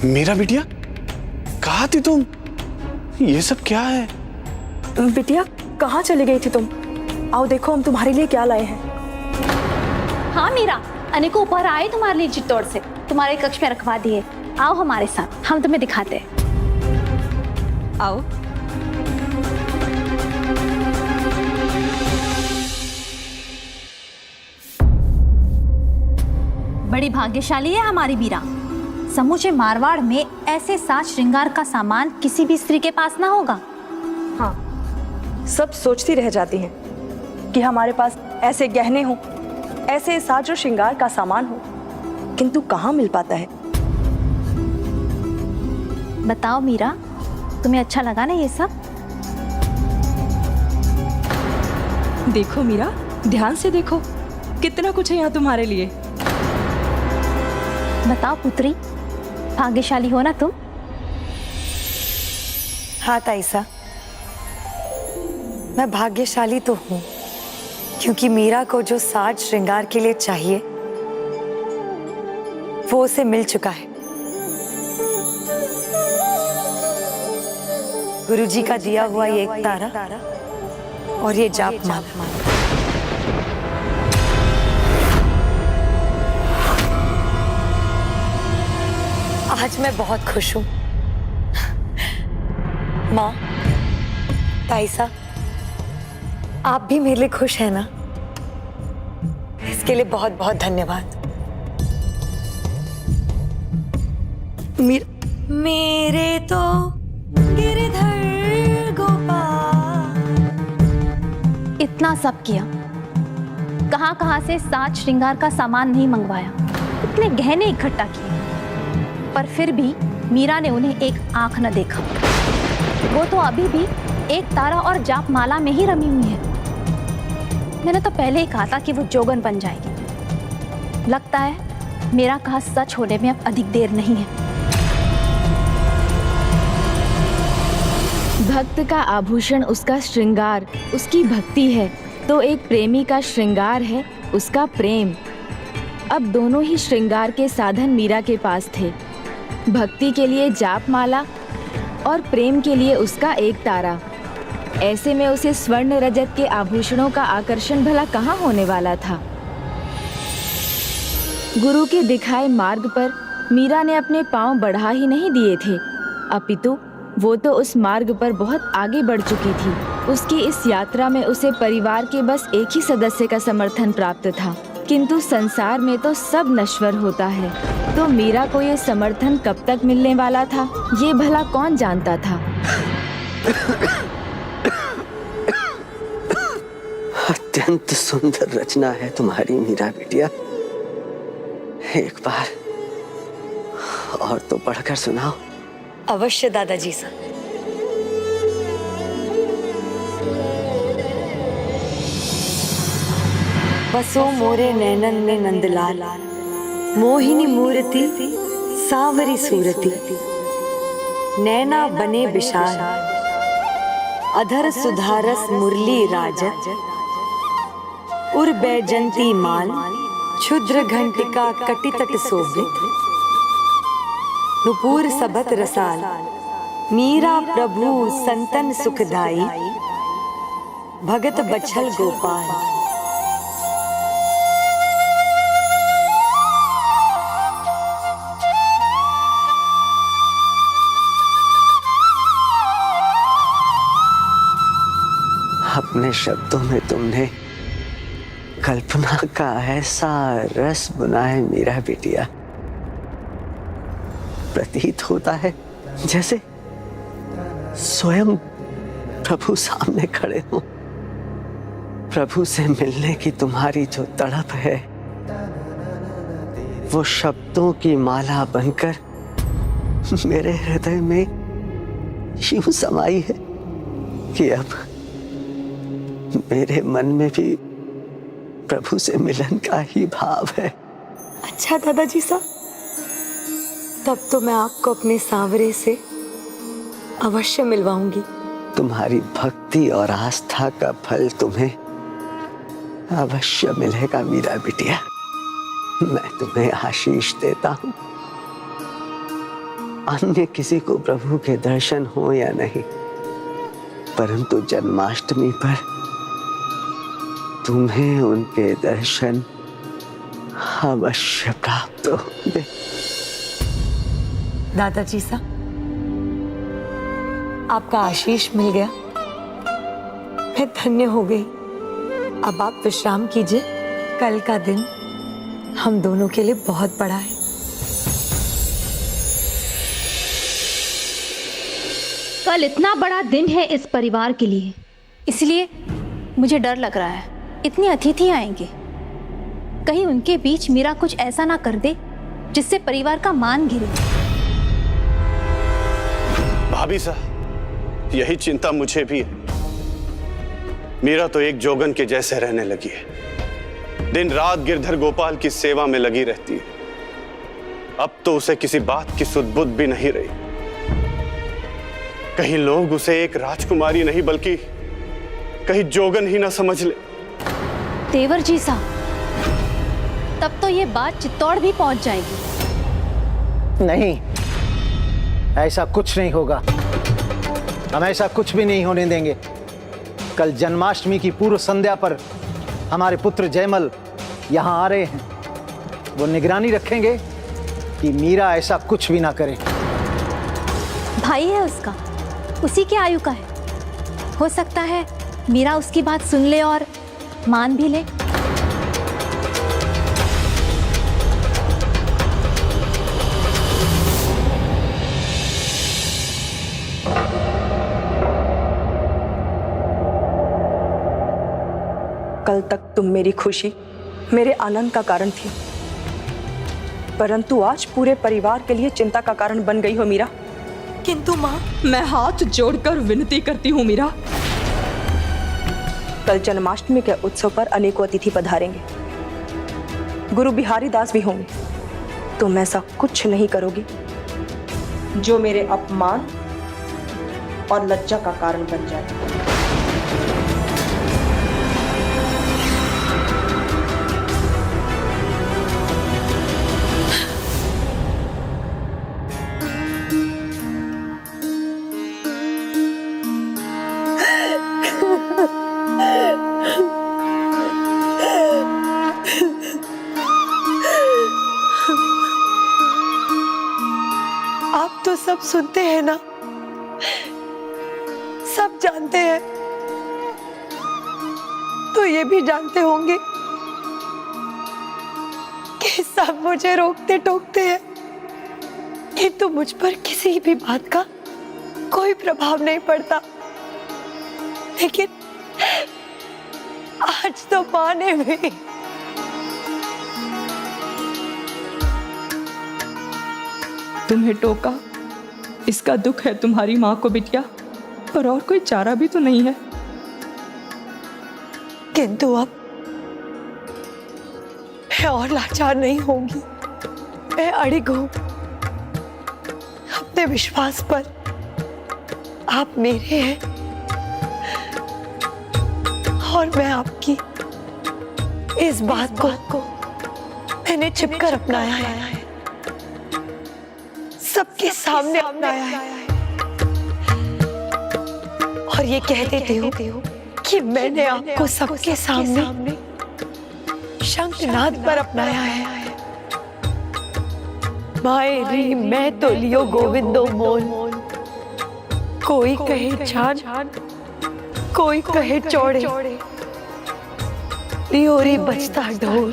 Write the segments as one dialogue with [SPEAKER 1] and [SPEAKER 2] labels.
[SPEAKER 1] मेरा बिटिया, कहाँ थी तुम? ये सब क्या है?
[SPEAKER 2] बिटिया कहाँ चली गई थी तुम? आओ देखो हम तुम्हारे लिए क्या लाए हैं।
[SPEAKER 3] हाँ मीरा, अनिको ऊपर आए तुम्हारे लिए चित्तौड़ से, तुम्हारे कक्ष में रखवा दिए। आओ हमारे साथ, हम तुम्हें दिखाते हैं।
[SPEAKER 2] आओ।
[SPEAKER 3] बड़ी भाग्यशाली है हमारी मीरा। समूचे मारवाड़ में ऐसे साज श्रृंगार का सामान किसी भी स्त्री के पास ना होगा।
[SPEAKER 2] हाँ, सब सोचती रह जाती हैं कि हमारे पास ऐसे गहने हों, ऐसे साज और श्रृंगार का सामान हो, किंतु कहाँ मिल पाता है।
[SPEAKER 3] बताओ मीरा, तुम्हें अच्छा लगा ना ये सब?
[SPEAKER 2] देखो मीरा, ध्यान से देखो, कितना कुछ है यहाँ तुम्हारे लिए।
[SPEAKER 3] बताओ पुत्री, भाग्यशाली हो ना तुम?
[SPEAKER 4] हाँ ताईसा, मैं भाग्यशाली तो हूँ, क्योंकि मीरा को जो साज श्रृंगार के लिए चाहिए वो उसे मिल चुका है। गुरुजी का दिया हुआ ये एक तारा और ये जाप माला। आज मैं बहुत खुश हूँ। माँ, ताईसा, आप भी मेरे लिए खुश हैं ना? इसके लिए बहुत बहुत धन्यवाद। मेरे तो गिरधर गोपाल।
[SPEAKER 3] इतना सब किया, कहाँ से साज श्रृंगार का सामान नहीं मंगवाया, इतने गहने इकट्ठा किए, पर फिर भी मीरा ने उन्हें एक आंख न देखा। वो तो अभी भी एक तारा और जाप माला में ही रमी हुई है। मैंने तो पहले ही कहा था कि वो जोगन बन जाएगी। लगता है मेरा कहा सच होने में अब अधिक देर नहीं है।
[SPEAKER 5] भक्त का आभूषण उसका श्रृंगार, उसकी भक्ति है, तो एक प्रेमी का श्रृंगार है उसका प्रेम। अब दोनों ही श्रृंगार के साधन मीरा के पास थे। भक्ति के लिए जाप माला और प्रेम के लिए उसका एक तारा। ऐसे में उसे स्वर्ण रजत के आभूषणों का आकर्षण भला कहाँ होने वाला था। गुरु के दिखाए मार्ग पर मीरा ने अपने पांव बढ़ा ही नहीं दिए थे, अपितु वो तो उस मार्ग पर बहुत आगे बढ़ चुकी थी। उसकी इस यात्रा में उसे परिवार के बस एक ही सदस्य का समर्थन प्राप्त था, किंतु संसार में तो सब नश्वर होता है, तो मीरा को ये समर्थन कब तक मिलने वाला था, ये भला कौन जानता था।
[SPEAKER 6] अत्यंत सुंदर रचना है तुम्हारी मीरा बिटिया। एक बार और तो पढ़कर सुनाओ।
[SPEAKER 4] अवश्य दादाजी सा। बसो मोरे नैनन में नंदलाल, मोहिनी मूर्ति सांवरी सूरती, नैना बने विशाल, अधर सुधारस मुरली राजत, उर बैजंती माल, क्षुद्र घंटिका कटितट शोभित, नुपुर सबत रसाल, मीरा प्रभु संतन सुखदाई, भगत बछल गोपाल।
[SPEAKER 6] अपने शब्दों में तुमने कल्पना का ऐसा रस बुना है मीरा बिटिया, प्रतीत होता है जैसे स्वयं प्रभु सामने खड़े हों। प्रभु से मिलने की तुम्हारी जो तड़प है वो शब्दों की माला बनकर मेरे हृदय में यूं समाई है कि अब मेरे मन में भी प्रभु से मिलन का ही भाव है।
[SPEAKER 4] अच्छा दादाजी साहब, तब तो मैं आपको अपने सांवरे से अवश्य मिलवाऊंगी।
[SPEAKER 6] तुम्हारी भक्ति और आस्था का फल तुम्हें अवश्य मिलेगा मीरा बिटिया। मैं तुम्हें आशीष देता हूँ। अन्य किसी को प्रभु के दर्शन हो या नहीं, परंतु जन्माष्टमी पर तुम्हें उनके दर्शन अवश्य प्राप्त होंगे।
[SPEAKER 4] दादाजी सा, आपका आशीष मिल गया, मैं धन्य हो गई। अब आप विश्राम कीजिए, कल का दिन हम दोनों के लिए बहुत बड़ा है।
[SPEAKER 3] कल इतना बड़ा दिन है इस परिवार के लिए, इसलिए मुझे डर लग रहा है। इतने अतिथि आएंगे, कहीं उनके बीच मीरा कुछ ऐसा ना कर दे जिससे परिवार का मान गिरे।
[SPEAKER 1] भाभी साहब, यही चिंता मुझे भी है। मीरा तो एक जोगन के जैसे रहने लगी है, दिन रात गिरधर गोपाल की सेवा में लगी रहती है। अब तो उसे किसी बात की सुध-बुध भी नहीं रही। कहीं लोग उसे एक राजकुमारी नहीं बल्कि कहीं जोगन ही ना समझ ले।
[SPEAKER 3] देवर जी साहब, तब तो ये बात चित्तौड़ भी पहुंच जाएगी।
[SPEAKER 7] नहीं, ऐसा कुछ नहीं होगा। हम ऐसा कुछ भी नहीं होने देंगे। कल जन्माष्टमी की पूर्व संध्या पर हमारे पुत्र जयमल यहाँ आ रहे हैं। वो निगरानी रखेंगे कि मीरा ऐसा कुछ भी ना करे।
[SPEAKER 3] भाई है उसका, उसी के आयु का है। हो सकता है मीरा उसकी बात सुन ले और मान भी ले।
[SPEAKER 2] कल तक तुम मेरी खुशी, मेरे आनंद का कारण थी, परंतु आज पूरे परिवार के लिए चिंता का कारण बन गई हो मीरा।
[SPEAKER 4] किंतु माँ,
[SPEAKER 2] मैं हाथ जोड़कर विनती करती हूँ मीरा, कल जन्माष्टमी के उत्सव पर अनेकों अतिथि पधारेंगे, गुरु बिहारी दास भी होंगे। तुम ऐसा कुछ नहीं करोगी जो मेरे अपमान और लज्जा का कारण बन जाए।
[SPEAKER 4] आप तो सब सुनते हैं ना, सब जानते हैं, तो ये भी जानते होंगे कि सब मुझे रोकते टोकते हैं, किंतु मुझ पर किसी भी बात का कोई प्रभाव नहीं पड़ता। लेकिन आज तो माँ ने भी
[SPEAKER 2] तुम्हें टोका, इसका दुख है तुम्हारी माँ को बिटिया, पर और कोई चारा भी तो नहीं है।
[SPEAKER 4] किंतु अब मैं और लाचार नहीं होंगी। मैं अड़िग हूं अपने विश्वास पर। आप मेरे हैं और मैं आपकी। इस बात को मैंने छिपकर अपनाया है, सबके सामने अपनाया है, और ये कह देती हूँ कि मैंने आपको सबके सामने शंखनाद पर अपनाया है। माए री मैं तो लियो गोविंदो मोल, कोई कहे छान कोई कहे चौड़े, लियो री बजता ढोल।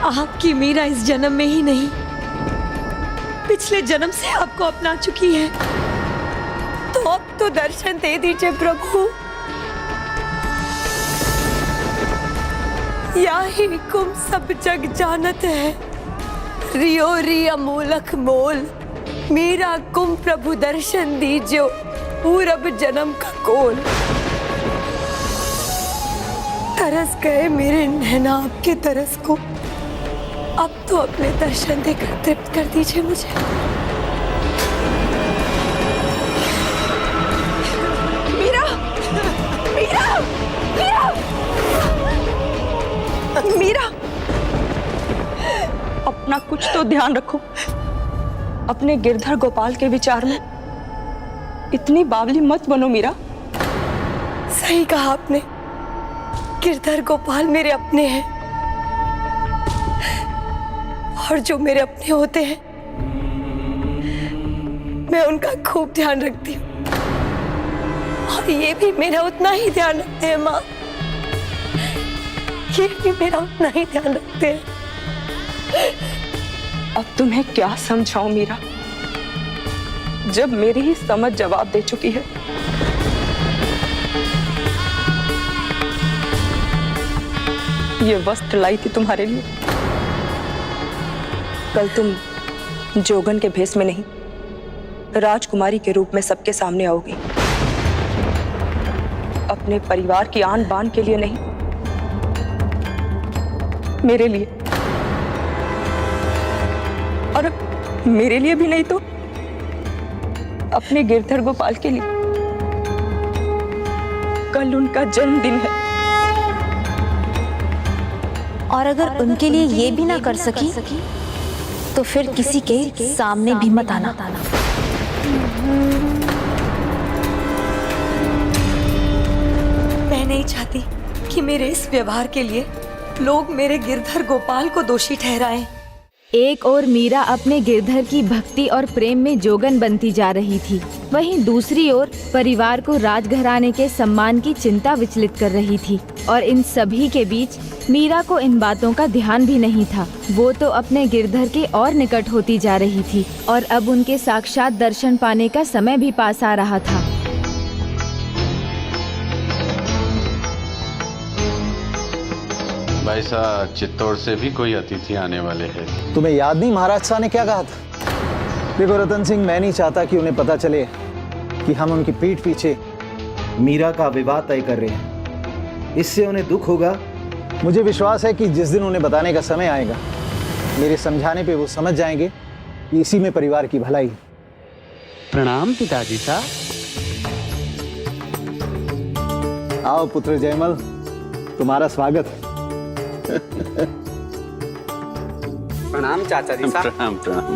[SPEAKER 4] आपकी मीरा इस जन्म में ही नहीं, पिछले जन्म से आपको अपना चुकी है, तो अब तो दर्शन दे दीजिए प्रभु। या ही कुम सब जग जानत है, रियो री अमूलक मोल। मीरा कुम प्रभु दर्शन दीजियो, पूरब जन्म का कोल। तरस गए मेरे नैना आपके तरस को, अब तो अपने दर्शन देकर तृप्त कर दीजिए मुझे।
[SPEAKER 2] मीरा, मीरा, मीरा, मीरा, अपना कुछ तो ध्यान रखो। अपने गिरधर गोपाल के विचार में इतनी बावली मत बनो मीरा।
[SPEAKER 4] सही कहा आपने, गिरधर गोपाल मेरे अपने हैं, और जो मेरे अपने होते हैं मैं उनका खूब ध्यान रखती हूँ, और ये भी मेरा उतना ही ध्यान रखते हैं माँ। ये भी मेरा उतना ही ध्यान रखते हैं।
[SPEAKER 2] अब तुम्हें क्या समझाऊं मीरा, जब मेरी ही समझ जवाब दे चुकी है। ये वस्त्र लाई थी तुम्हारे लिए। कल तुम जोगन के भेष में नहीं, राजकुमारी के रूप में सबके सामने आओगी। अपने परिवार की आन बान के लिए नहीं, मेरे लिए। और मेरे लिए भी नहीं तो अपने गिरधर गोपाल के लिए। कल उनका जन्मदिन है,
[SPEAKER 3] और अगर उनके लिए ये भी ना कर सकी तो फिर किसी के सामने भी मत आना।
[SPEAKER 4] मैं नहीं चाहती कि मेरे इस व्यवहार के लिए लोग मेरे गिरधर गोपाल को दोषी ठहराएं।
[SPEAKER 5] एक और मीरा अपने गिरधर की भक्ति और प्रेम में जोगन बनती जा रही थी, वहीं दूसरी ओर परिवार को राजघराने के सम्मान की चिंता विचलित कर रही थी। और इन सभी के बीच मीरा को इन बातों का ध्यान भी नहीं था। वो तो अपने गिरधर के और निकट होती जा रही थी, और अब उनके साक्षात दर्शन पाने का समय भी पास आ रहा था।
[SPEAKER 8] भाई साहब, चित्तौड़ से भी कोई अतिथि आने वाले हैं।
[SPEAKER 7] तुम्हें याद नहीं महाराज शाह ने क्या कहा था? देखो रतन सिंह, मैं नहीं चाहता कि उन्हें पता चले कि हम उनकी पीठ पीछे मीरा का विवाह तय कर रहे हैं। इससे उन्हें दुख होगा। मुझे विश्वास है कि जिस दिन उन्हें बताने का समय आएगा, मेरे समझाने पे वो समझ जाएंगे कि इसी में परिवार की भलाई।
[SPEAKER 9] प्रणाम पिताजी साहब।
[SPEAKER 7] आओ पुत्र जयमल, तुम्हारा स्वागत है।
[SPEAKER 9] प्रणाम चाचा जी साहब।
[SPEAKER 8] प्रणाम प्रणाम।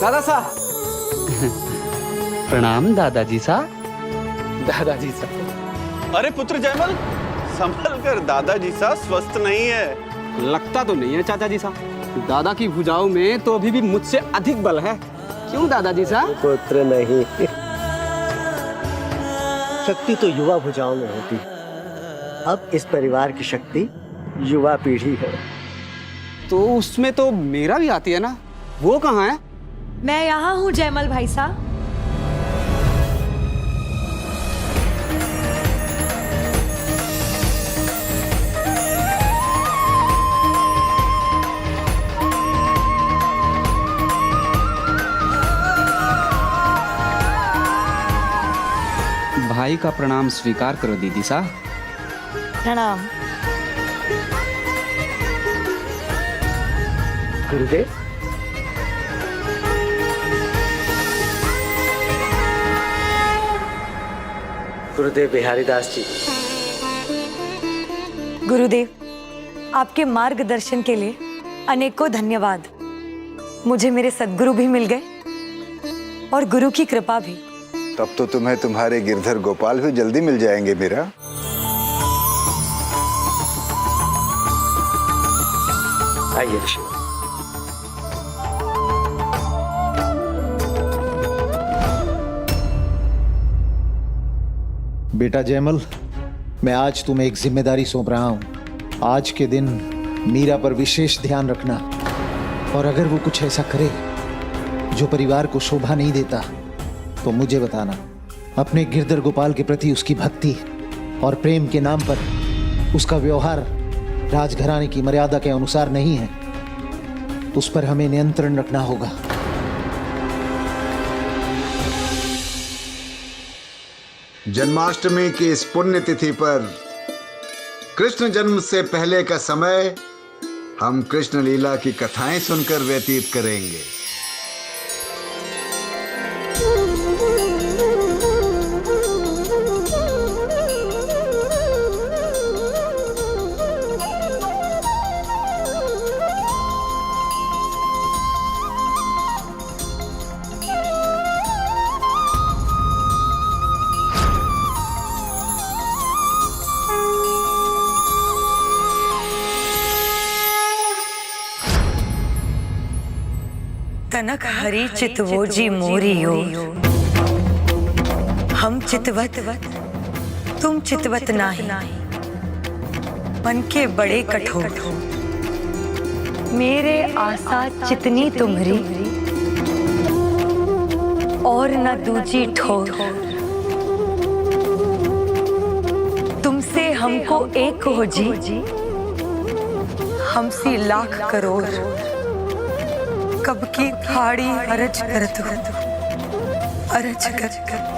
[SPEAKER 9] दादा साहब। प्रणाम दादाजी साहब। दादाजी साहब।
[SPEAKER 1] अरे पुत्र जयमल, संभल कर, दादाजी सा स्वस्थ नहीं है।
[SPEAKER 9] लगता तो नहीं है चाचा जी साहब। दादा की भुजाओं में तो अभी भी मुझसे अधिक बल है। क्यों दादाजी साहब?
[SPEAKER 6] पुत्र नहीं, शक्ति तो युवा भुजाओं में होती है। अब इस परिवार की शक्ति युवा पीढ़ी है।
[SPEAKER 9] तो उसमें तो मेरा भी आती है ना, वो कहाँ है?
[SPEAKER 4] मैं यहाँ हूँ जयमल भाई साहब।
[SPEAKER 9] भाई का प्रणाम स्वीकार करो दीदी साहब।
[SPEAKER 4] प्रणाम।
[SPEAKER 6] गुरुदेव, गुरुदेव बिहारी दास जी।
[SPEAKER 4] गुरुदेव, आपके मार्गदर्शन के लिए अनेकों धन्यवाद। मुझे मेरे सद्गुरु भी मिल गए और गुरु की कृपा भी।
[SPEAKER 10] तब तो तुम्हें तुम्हारे गिरधर गोपाल भी जल्दी मिल जाएंगे मीरा।
[SPEAKER 6] आइए।
[SPEAKER 7] बेटा जयमल, मैं आज तुम्हें एक जिम्मेदारी सौंप रहा हूं। आज के दिन मीरा पर विशेष ध्यान रखना, और अगर वो कुछ ऐसा करे जो परिवार को शोभा नहीं देता तो मुझे बताना। अपने गिरधर गोपाल के प्रति उसकी भक्ति और प्रेम के नाम पर उसका व्यवहार राजघराने की मर्यादा के अनुसार नहीं है, उस पर हमें नियंत्रण रखना होगा।
[SPEAKER 10] जन्माष्टमी की इस पुण्य तिथि पर कृष्ण जन्म से पहले का समय हम कृष्ण लीला की कथाएं सुनकर व्यतीत करेंगे।
[SPEAKER 4] कनक हरी चितवो जी मोरियो, हम चितवत तुम चितवत नाही, मन के बड़े कठोर, मेरे आशा चितनी तुम्हरी और न दूजी ठोर, तुमसे हमको एक हो जी, हमसी लाख करोड़, कब की खाड़ी अरज करत हो, अरज करत हो।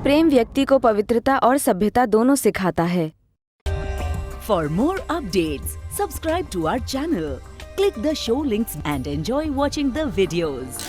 [SPEAKER 5] प्रेम व्यक्ति को पवित्रता और सभ्यता दोनों सिखाता है।
[SPEAKER 11] For more updates, subscribe to our channel, click the show links and enjoy watching the videos.